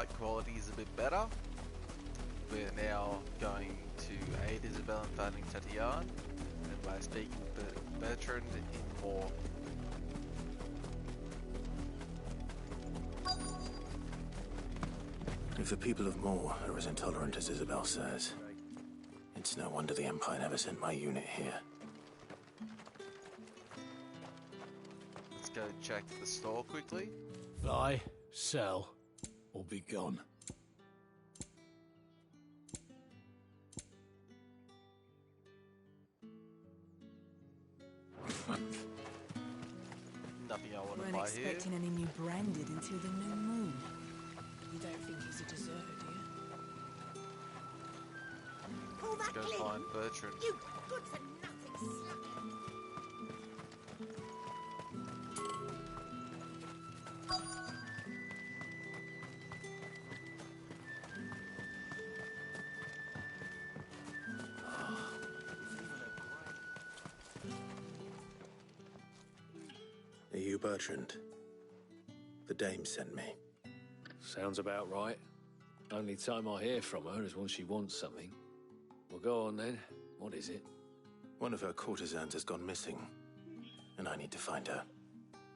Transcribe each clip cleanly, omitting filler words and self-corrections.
light quality is a bit better. We're now going to aid Isabel in finding Tatiana, and by speaking with Bertrand in more. If the people of Moor are as intolerant as Isabel says, it's no wonder the Empire never sent my unit here. Let's go check the store quickly. Buy, sell, or be gone. Nothing I want to Weren't buy here. expecting any new branded until the new moon. You don't think he's a deserter, do you? Pull that Go clean. find Bertrand. You good for nothing sluggard. Are you Bertrand? The dame sent me. Sounds about right. Only time I hear from her is when she wants something. Well, go on then. What is it? One of her courtesans has gone missing, and I need to find her.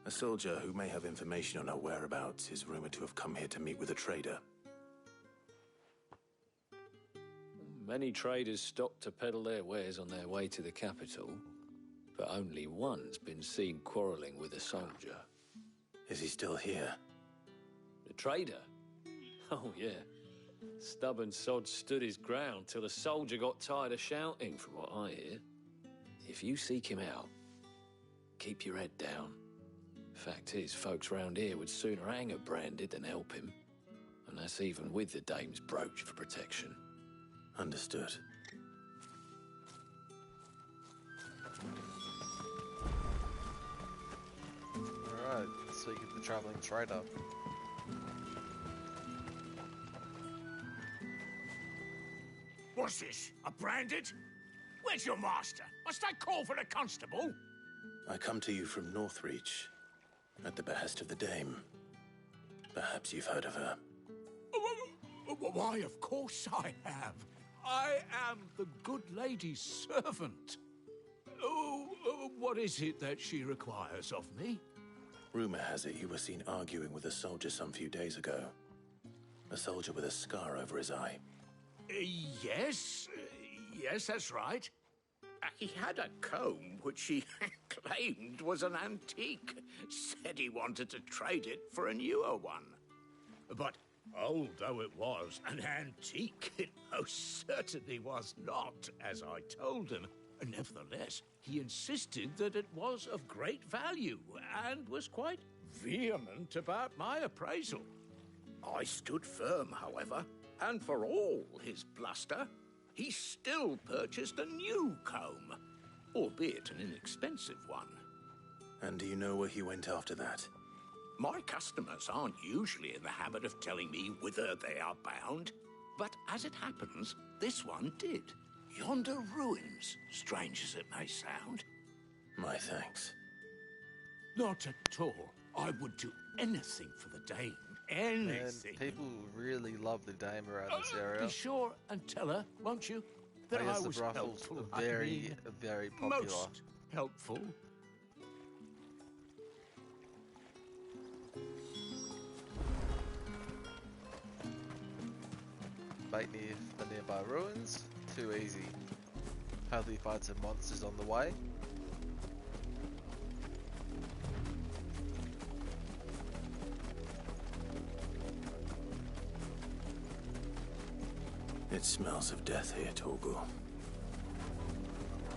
A soldier who may have information on her whereabouts is rumored to have come here to meet with a trader. Many traders stop to peddle their wares on their way to the capital, but only one's been seen quarrelling with a soldier. Is he still here? The trader? Oh, yeah. Stubborn sod stood his ground till the soldier got tired of shouting, from what I hear. If you seek him out, keep your head down. Fact is, folks round here would sooner hang a branded than help him. And that's even with the dame's brooch for protection. Understood. Alright, speak of the travelling trader. What's this? A branded? Where's your master? Must I call for the constable? I come to you from Northreach, at the behest of the dame. Perhaps you've heard of her. Why, of course I have. I am the good lady's servant. What is it that she requires of me? Rumor has it you were seen arguing with a soldier some few days ago. A soldier with a scar over his eye. Yes, that's right. He had a comb which he claimed was an antique. Said he wanted to trade it for a newer one. But old though it was, an antique it most certainly was not, as I told him. Nevertheless, he insisted that it was of great value and was quite vehement about my appraisal. I stood firm, however, and for all his bluster, he still purchased a new comb, albeit an inexpensive one. And do you know where he went after that? My customers aren't usually in the habit of telling me whither they are bound, but as it happens, this one did. Yonder ruins, strange as it may sound. My thanks. Not at all. I would do anything for the dame. Anything. And people really love the dame around this area. Be sure and tell her, won't you, that I guess was the Ruffles helpful. are very popular. Most helpful. Bait near the nearby ruins. Too easy. Hopefully find some monsters on the way. It smells of death here, Torgal.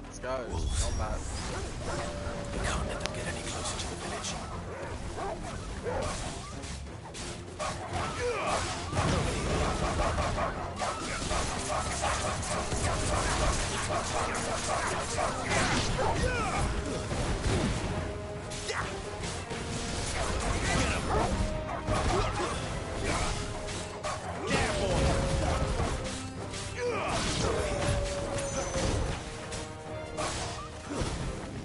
Let's go. Wolf. Combat. We can't let them get any closer to the village.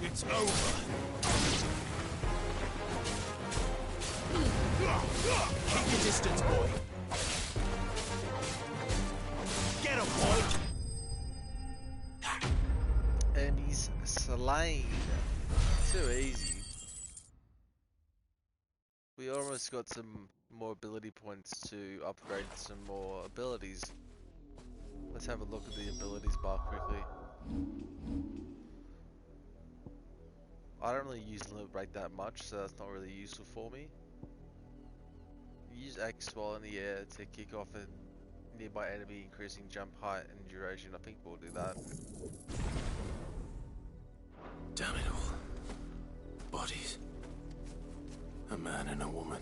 It's over. insane. Too easy. We almost got some more ability points to upgrade some more abilities. Let's have a look at the abilities bar quickly. I don't really use limit break that much, so that's not really useful for me. Use X while in the air to kick off a nearby enemy, increasing jump height and duration. I think we'll do that. Damn it all. Bodies. A man and a woman.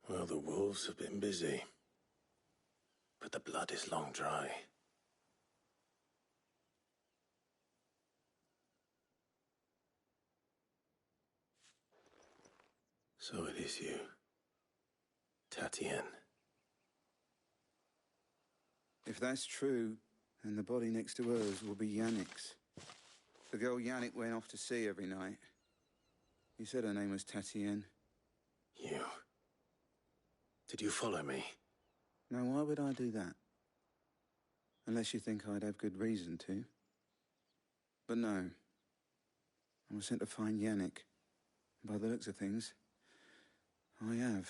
Well, the wolves have been busy. But the blood is long dry. So it is you, Tatienne. If that's true, then the body next to hers will be Yannick's. The girl Yannick went off to see every night. You said her name was Tatienne. You. Did you follow me? Now, why would I do that? Unless you think I'd have good reason to. But no. I was sent to find Yannick. By the looks of things, I have.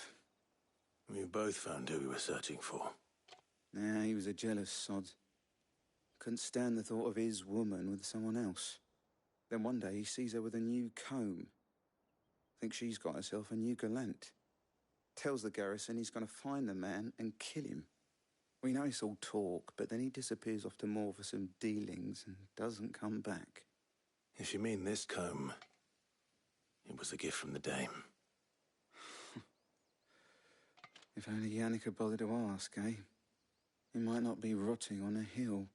We both found who we were searching for. Nah, he was a jealous sod. Couldn't stand the thought of his woman with someone else. Then one day he sees her with a new comb. Thinks she's got herself a new gallant. Tells the garrison he's going to find the man and kill him. We know it's all talk, but then he disappears off to Moor for some dealings and doesn't come back. If you mean this comb, it was a gift from the dame. If only Yannick had bothered to ask, eh? He might not be rotting on a hill.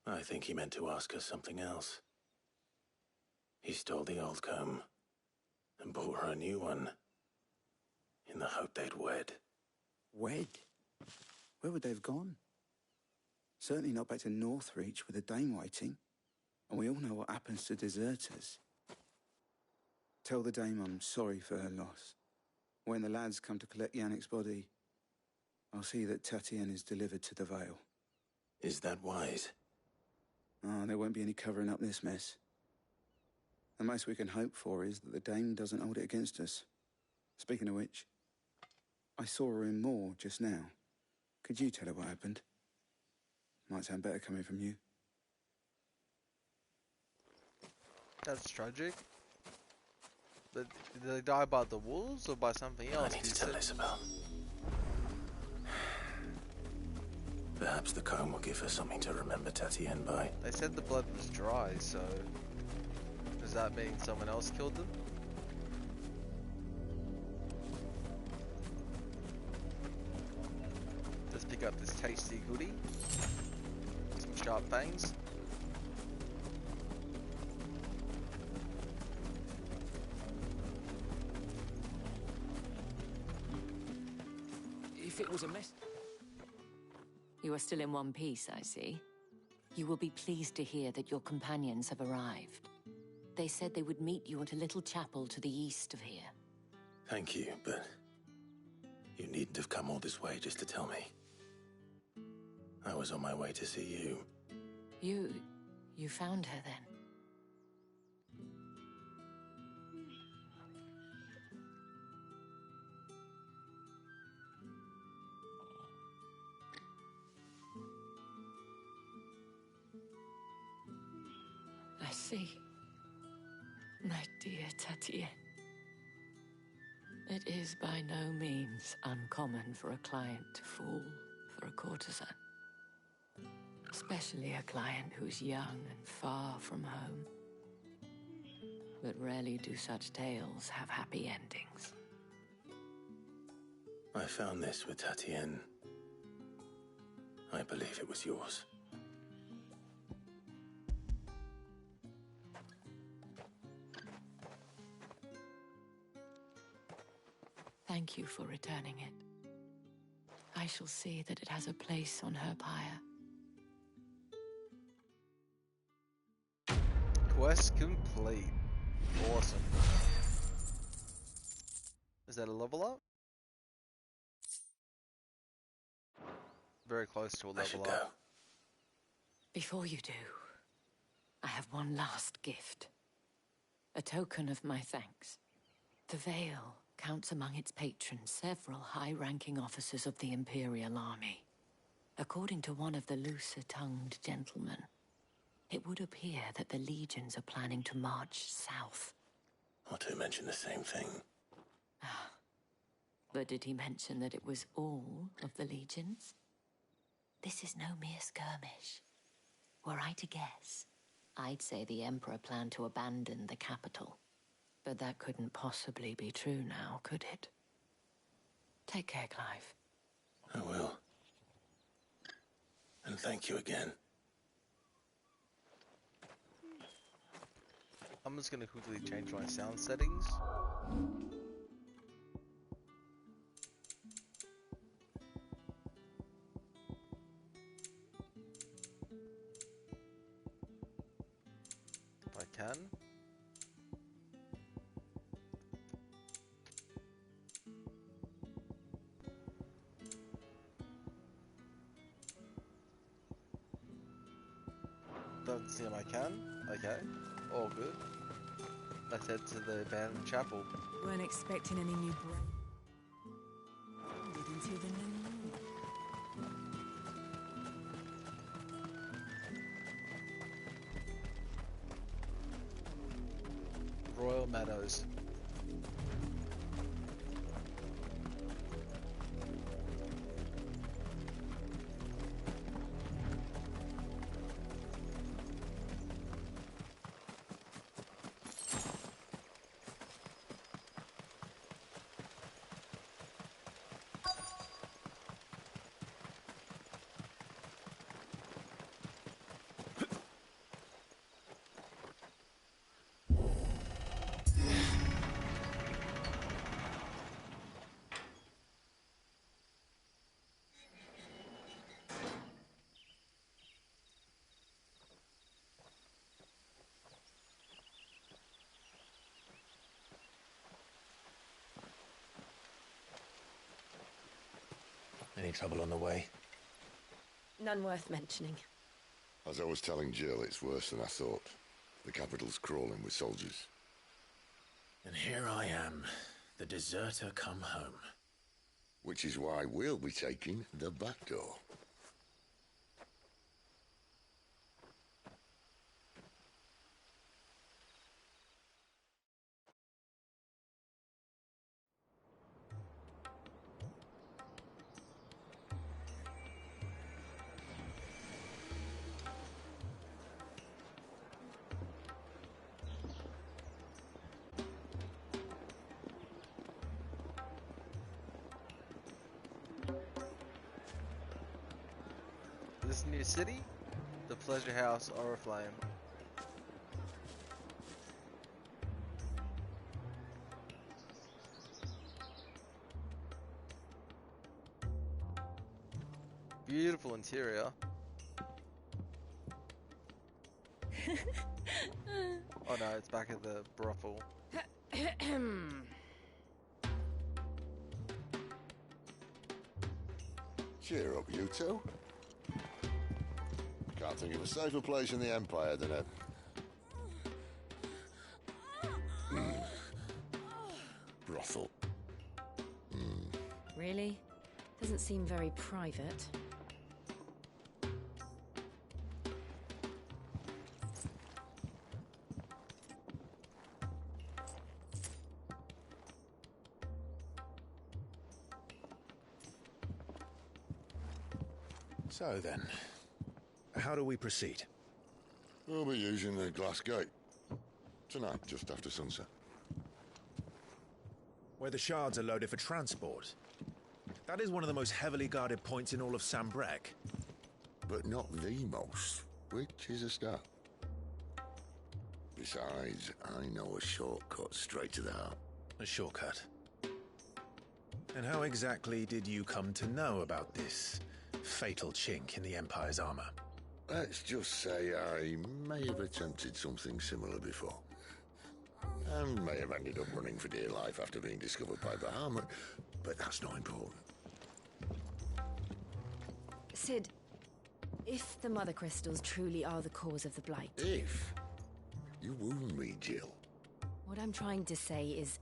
I think he meant to ask her something else. He stole the old comb and bought her a new one in the hope they'd wed. Wed? Where would they have gone? Certainly not back to Northreach with a dame waiting. And we all know what happens to deserters. Tell the dame I'm sorry for her loss. When the lads come to collect Yannick's body, I'll see that Tatienne is delivered to the Vale. Is that wise? Oh, there won't be any covering up this mess. The most we can hope for is that the dame doesn't hold it against us. Speaking of which, I saw her in Moor just now. Could you tell her what happened? Might sound better coming from you. That's tragic. But did they die by the wolves or by something else? I need to tell Isabel. Perhaps the comb will give her something to remember Tatienne by. They said the blood was dry, so does that mean someone else killed them? Let's pick up this tasty goodie. Some sharp fangs. If it was a mess... You are still in one piece, I see. You will be pleased to hear that your companions have arrived. They said they would meet you at a little chapel to the east of here. Thank you, but you needn't have come all this way just to tell me. I was on my way to see you. You found her then? I see. My dear Tatienne. It is by no means uncommon for a client to fall for a courtesan. Especially a client who's young and far from home. But rarely do such tales have happy endings. I found this with Tatienne. I believe it was yours. Thank you for returning it. I shall see that it has a place on her pyre. Quest complete. Awesome. Is that a level up? Very close to a I should level go. up. Before you do, I have one last gift. A token of my thanks. The Vale counts among its patrons several high-ranking officers of the Imperial Army. According to one of the looser-tongued gentlemen, it would appear that the legions are planning to march south. Or to mention the same thing. But did he mention that it was all of the legions? This is no mere skirmish. Were I to guess, I'd say the Emperor planned to abandon the capital. But that couldn't possibly be true now, could it? Take care, Clive. I will. And thank you again. I'm just gonna quickly change my sound settings. If I can. Don't see if I can. Okay. All good. Let's head to the abandoned chapel. Weren't expecting any new brain. Until the new moon. Royal Meadows. Any trouble on the way? None worth mentioning. As I was telling Jill, it's worse than I thought. The capital's crawling with soldiers. And here I am, the deserter come home. Which is why we'll be taking the back door. This new city, the Pleasure House Oriflame. Beautiful interior. Oh no, it's back at the brothel. Cheer up, you two. Can't think of a safer place in the Empire than a... brothel. Really? Doesn't seem very private. So then, how do we proceed? We'll be using the glass gate. Tonight, just after sunset. Where the shards are loaded for transport. That is one of the most heavily guarded points in all of Sambrec. But not the most, which is a start. Besides, I know a shortcut straight to the heart. A shortcut. And how exactly did you come to know about this fatal chink in the Empire's armor? Let's just say I may have attempted something similar before. And may have ended up running for dear life after being discovered by Bahamut, but that's not important. Sid, if the Mother Crystals truly are the cause of the Blight... If? You wound me, Jill. What I'm trying to say is,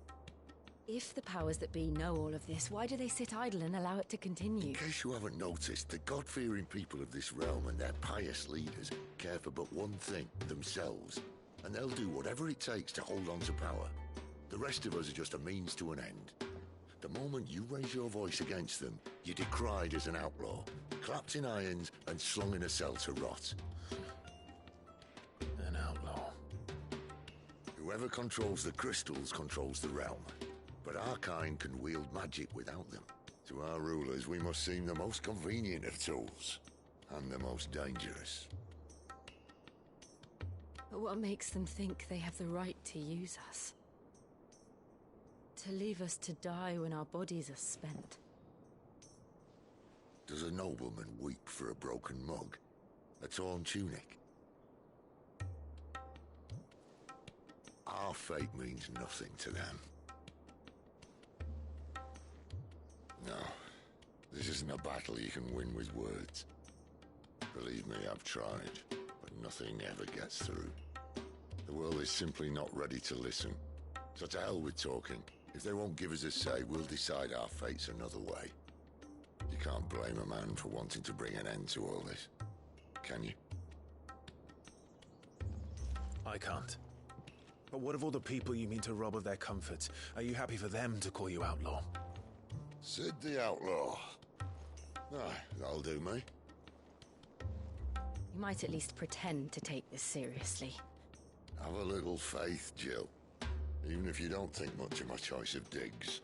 if the powers that be know all of this, why do they sit idle and allow it to continue? In case you haven't noticed, the God-fearing people of this realm and their pious leaders care for but one thing, themselves. And they'll do whatever it takes to hold on to power. The rest of us are just a means to an end. The moment you raise your voice against them, you're decried as an outlaw, clapped in irons and slung in a cell to rot. An outlaw. Whoever controls the crystals controls the realm. But our kind can wield magic without them. To our rulers, we must seem the most convenient of tools, and the most dangerous. But what makes them think they have the right to use us? To leave us to die when our bodies are spent? Does a nobleman weep for a broken mug? A torn tunic? Our fate means nothing to them. No, this isn't a battle you can win with words. Believe me, I've tried, but nothing ever gets through. The world is simply not ready to listen. So to hell with talking. If they won't give us a say, we'll decide our fates another way. You can't blame a man for wanting to bring an end to all this, can you? I can't. But what of all the people you mean to rob of their comforts? Are you happy for them to call you outlaw? Sid the Outlaw. Aye, that'll do me. You might at least pretend to take this seriously. Have a little faith, Jill. Even if you don't think much of my choice of digs.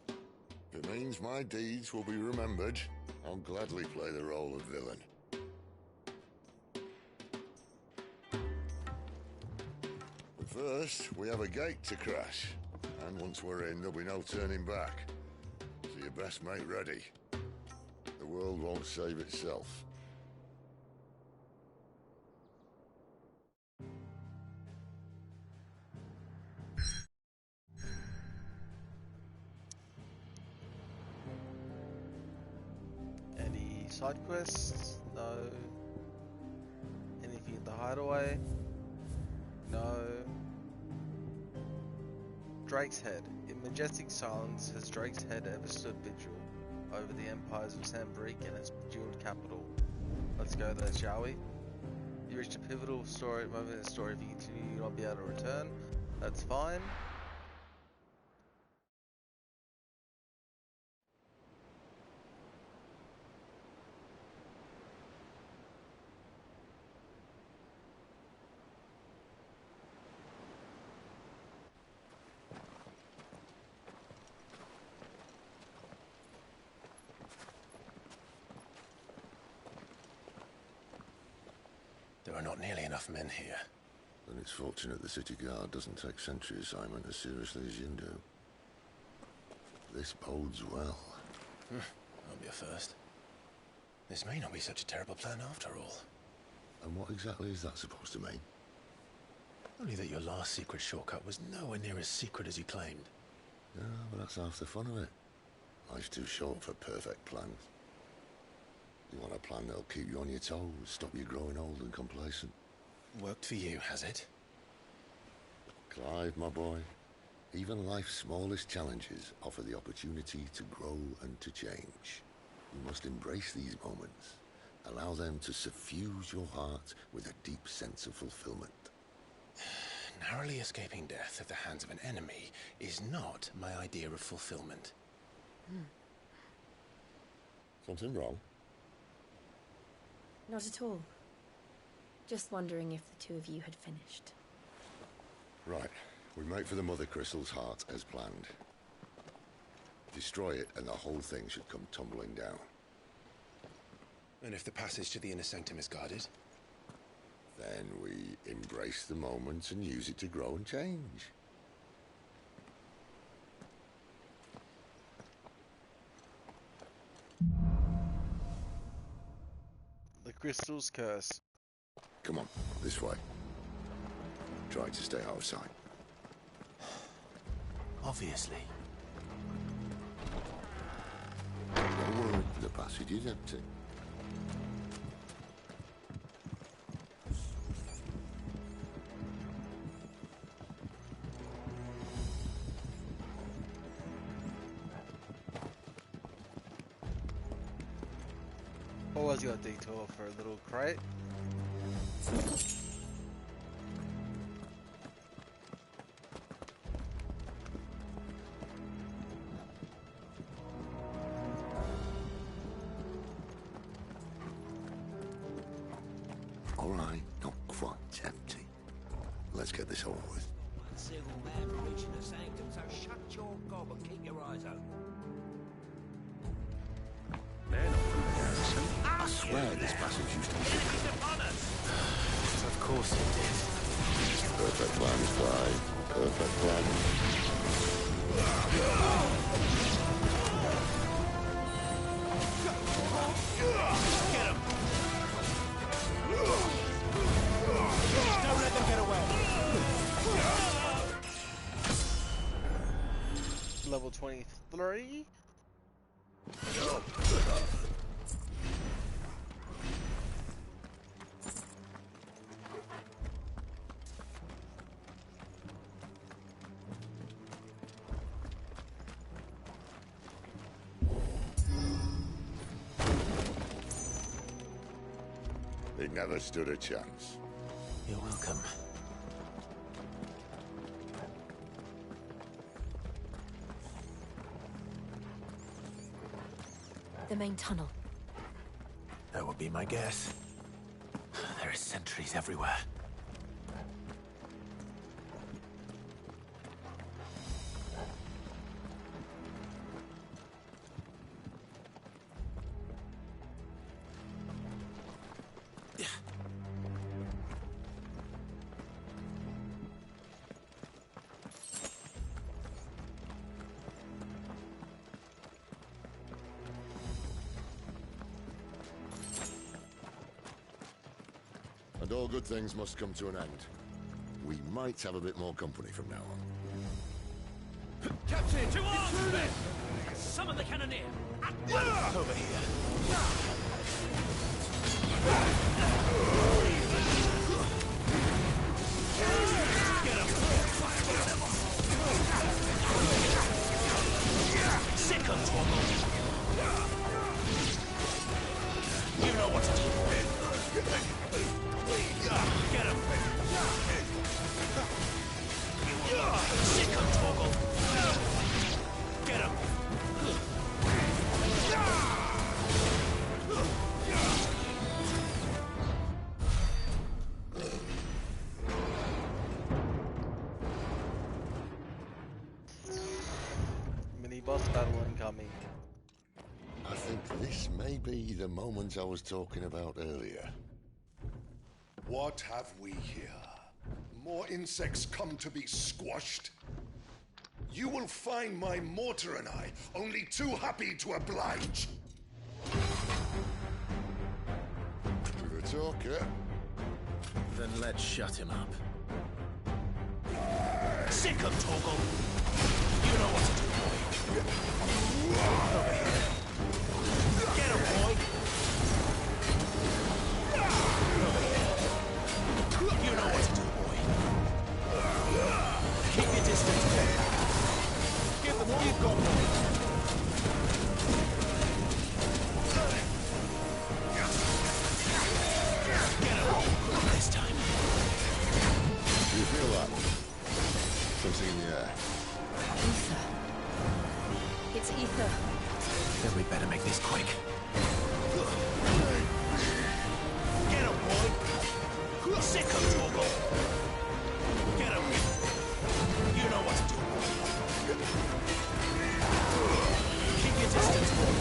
If it means my deeds will be remembered, I'll gladly play the role of villain. But first, we have a gate to crash. And once we're in, there'll be no turning back. So you best make ready. The world won't save itself. Any side quests? No. Anything at the hideaway? No. Drake's Head. In majestic silence has Drake's Head ever stood vigil over the empires of Sambrique and its bejeweled capital. Let's go there, shall we? You reached a pivotal moment in the story. If you continue, you'll not be able to return. That's fine. There are not nearly enough men here. Then it's fortunate the city guard doesn't take sentry assignment as seriously as you do. This bodes well. That'll be a first. This may not be such a terrible plan after all. And what exactly is that supposed to mean? Only that your last secret shortcut was nowhere near as secret as you claimed. Yeah, but that's half the fun of it. Life's too short for perfect plans. You want a plan that'll keep you on your toes, stop you growing old and complacent. Worked for you, has it? Clive, my boy, even life's smallest challenges offer the opportunity to grow and to change. You must embrace these moments. Allow them to suffuse your heart with a deep sense of fulfillment. Narrowly escaping death at the hands of an enemy is not my idea of fulfillment. Something wrong? Not at all. Just wondering if the two of you had finished. Right. We make for the Mother Crystal's heart as planned. Destroy it and the whole thing should come tumbling down. And if the passage to the inner sanctum is guarded? Then we embrace the moment and use it to grow and change. The crystal's curse. Come on, this way. Try to stay out of sight. Obviously. Don't worry, the passage is empty. Always got a detour for a little crate. All right, not quite empty. Let's get this over with. Civil man preaching the sanctum, so shut your gob and keep your eyes open. I swear this passage used to be... Enemies upon us! Of course it did. Perfect plan, Clive. Perfect plan. Get him! Don't let them get away! Level 23. They never stood a chance. You're welcome. The main tunnel. That would be my guess. There are sentries everywhere. And all good things must come to an end. We might have a bit more company from now on. Captain! To arms, men! Summon the cannoneer! Over here. Get him! Sick of trouble! You know what to do. Get him! Sick of trouble! Get him! Mini boss battle incoming. I think this may be the moment I was talking about earlier. What have we here? More insects come to be squashed? You will find my mortar and I only too happy to oblige. With a talker. Then let's shut him up. Sick of Toggle! You know what to do, boy! Over here! Get him, boy! Over here! You know what to do, boy! Keep your distance, boy! Give them all you've got, boy! Get him! This time. Do you feel that? Something in the air. Ether. It's ether. Then we better make this quick. Get him, boy! Sick of Toggle! Get him! You know what to do. Keep your distance, boy!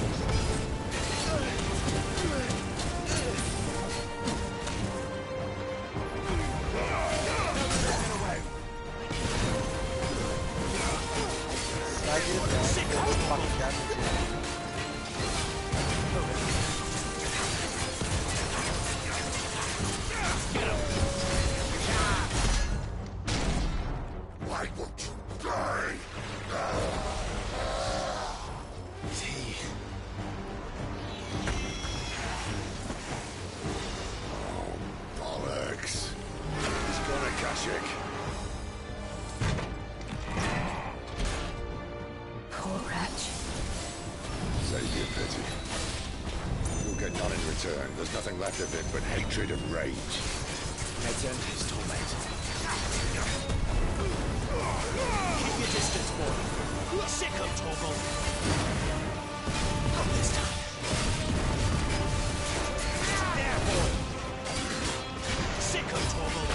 Sick of fucking damage. chick. Poor wretch. Save your pity. You'll get none in return. There's nothing left of it but hatred and rage. Legend is torment. Keep your distance, boy. Sick of Torgal. Not this time. There, boy. Sick of Torgal.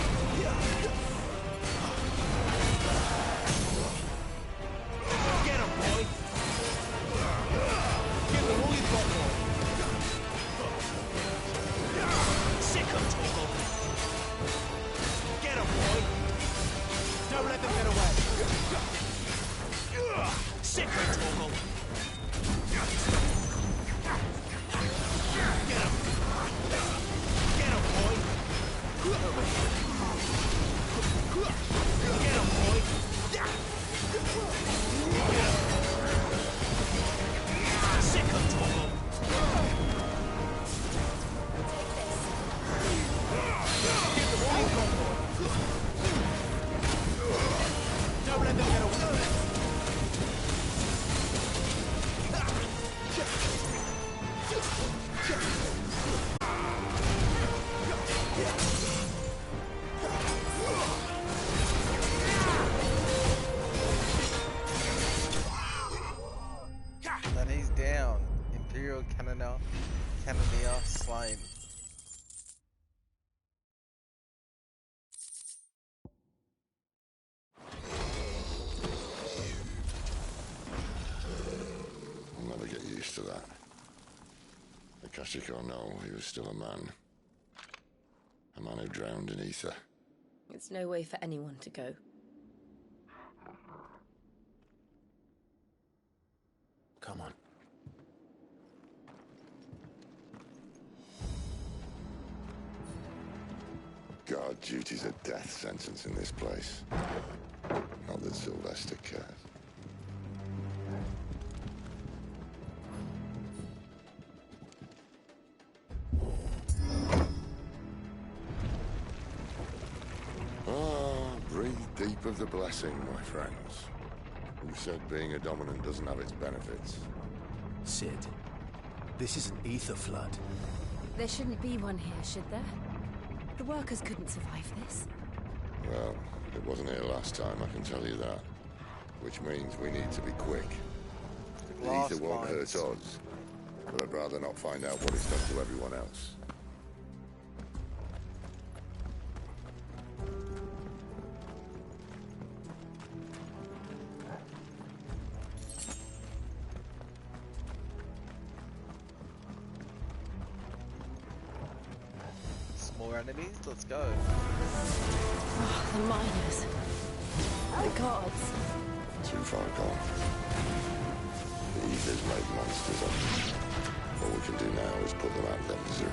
Get him, boy. Give him all you've got, boy. Sick of Torgal. Get him, boy. Don't let them get away. Sick of Torgal. Get him. Get him, boy. Over here. Get him, boy. Get him. Sick of Torgal. Give them all you've got, boy. Don't let them get away. And he's down. Imperial Cannoneer slain. I'll never get used to that. Akashic or no, he was still a man. A man who drowned in ether. It's no way for anyone to go. Come on. Guard duty's a death sentence in this place. Not that Sylvester cares. Breathe deep of the blessing, my friends. Who said being a dominant doesn't have its benefits? Sid, this is an ether flood. There shouldn't be one here, should there? The workers couldn't survive this. Well, it wasn't here last time, I can tell you that. Which means we need to be quick. The ether won't hurt us, but I'd rather not find out what it's done to everyone else. More enemies, let's go. Oh, the miners. The gods. Too far gone. The ether's made monsters of them. All we can do now is put them out of their misery.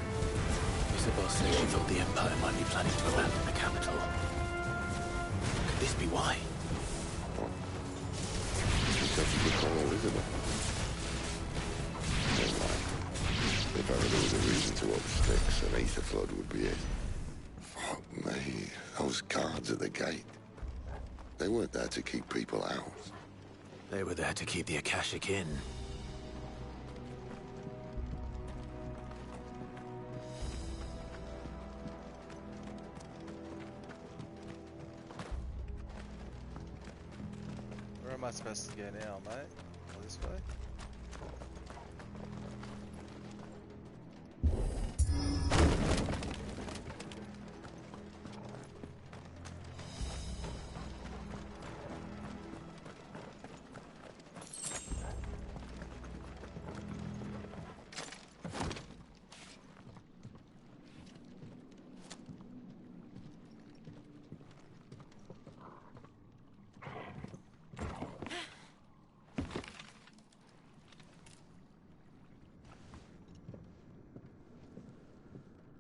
The boss said she thought the Empire might be planning to abandon the capital. Could this be why? What? She's such a good fellow, isn't it? Never mind. If ever there was a reason to up sticks, an ether flood would be it. Fuck me. Those guards at the gate. They weren't there to keep people out. They were there to keep the Akashic in. Where am I supposed to go now, mate? Go this way?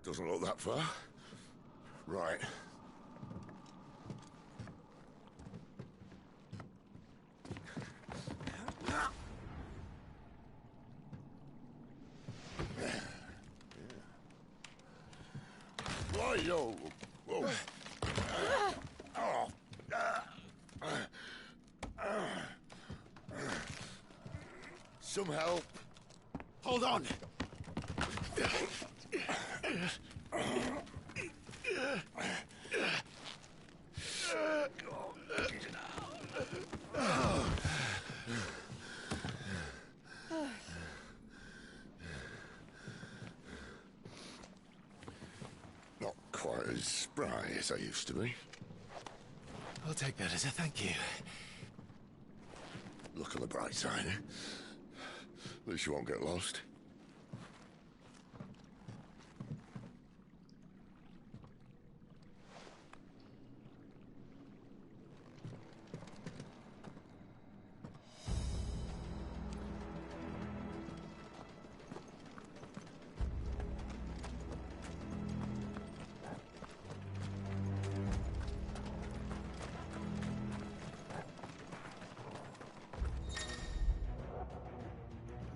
Doesn't look that far. Right. Why, yo? Whoa. some help? Hold on. Not quite as spry as I used to be. I'll take that as a thank you. Look on the bright side, eh? At least you won't get lost.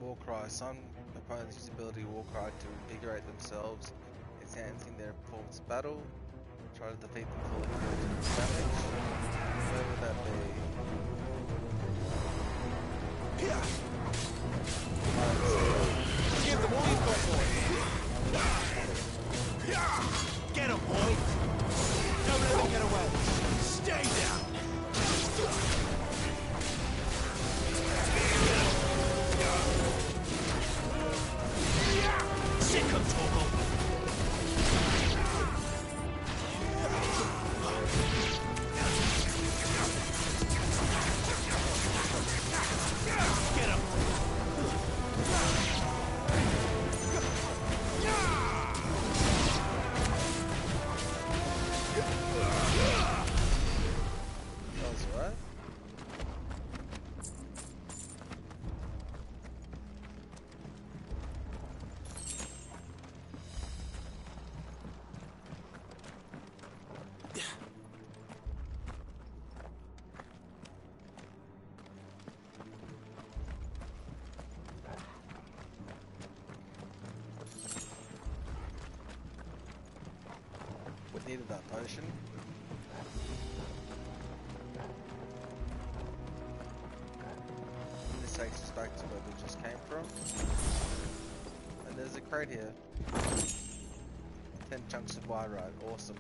Warcry. Some opponents use the ability Warcry to invigorate themselves, enhancing their performance in battle. Try to defeat them fully to damage. Where would that be? Give them all you've got, boy. Get 'em, boy. Don't let them get away. Stay down. Sick of Torgal. Get him. That's right. We needed that potion. This takes us back to where we just came from. And there's a crate here. 10 chunks of wire rod. Awesome.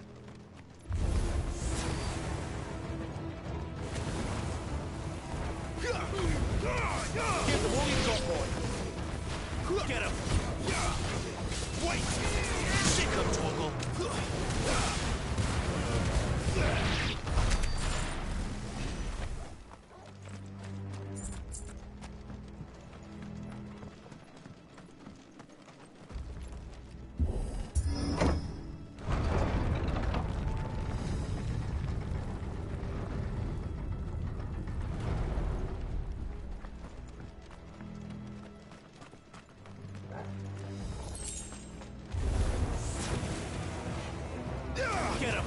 Give them all you've got, boy. Get him. Wait. Sick of Torgal. Get him!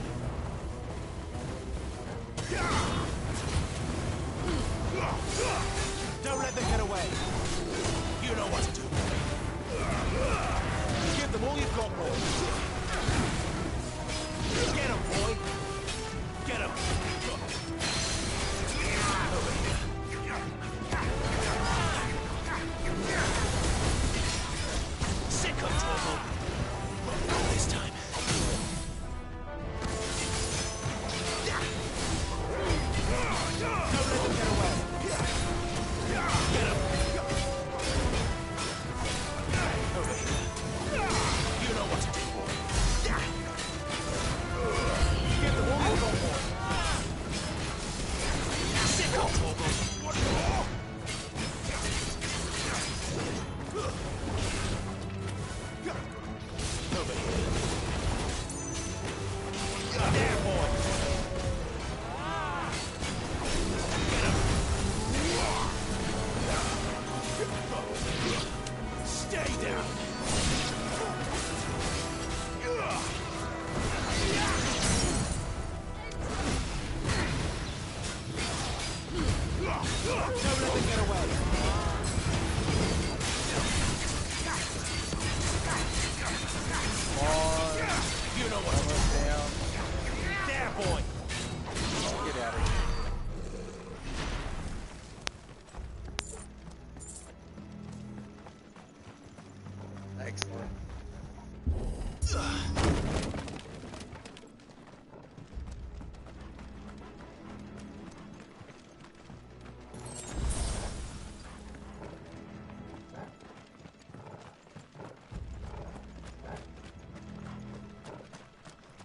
Don't let them get away. You know what to do. Give them all you've got, boy. Get him, boy. Get him. Sick of trouble. Not this time. Don't let them get away. Get him.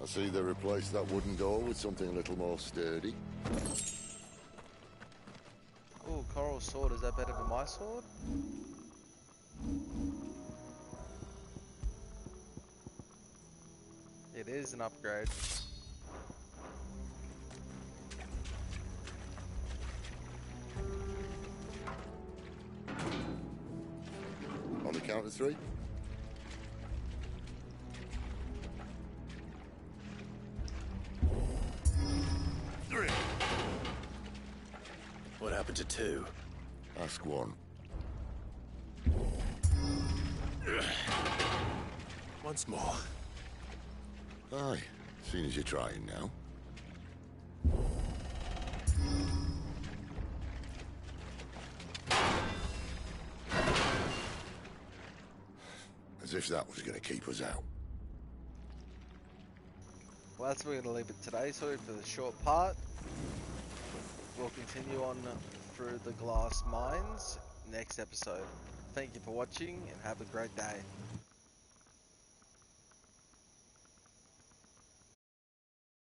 see they replaced that wooden door with something a little more sturdy. Oh, coral sword. Is that better than my sword? It is an upgrade. On the count of three. What happened to two? Ask one. Once more. Aye, seeing as you're trying now. As if that was going to keep us out. Well, that's where we're going to leave it today. Sorry for the short part. We'll continue on through the glass mines next episode. Thank you for watching and have a great day.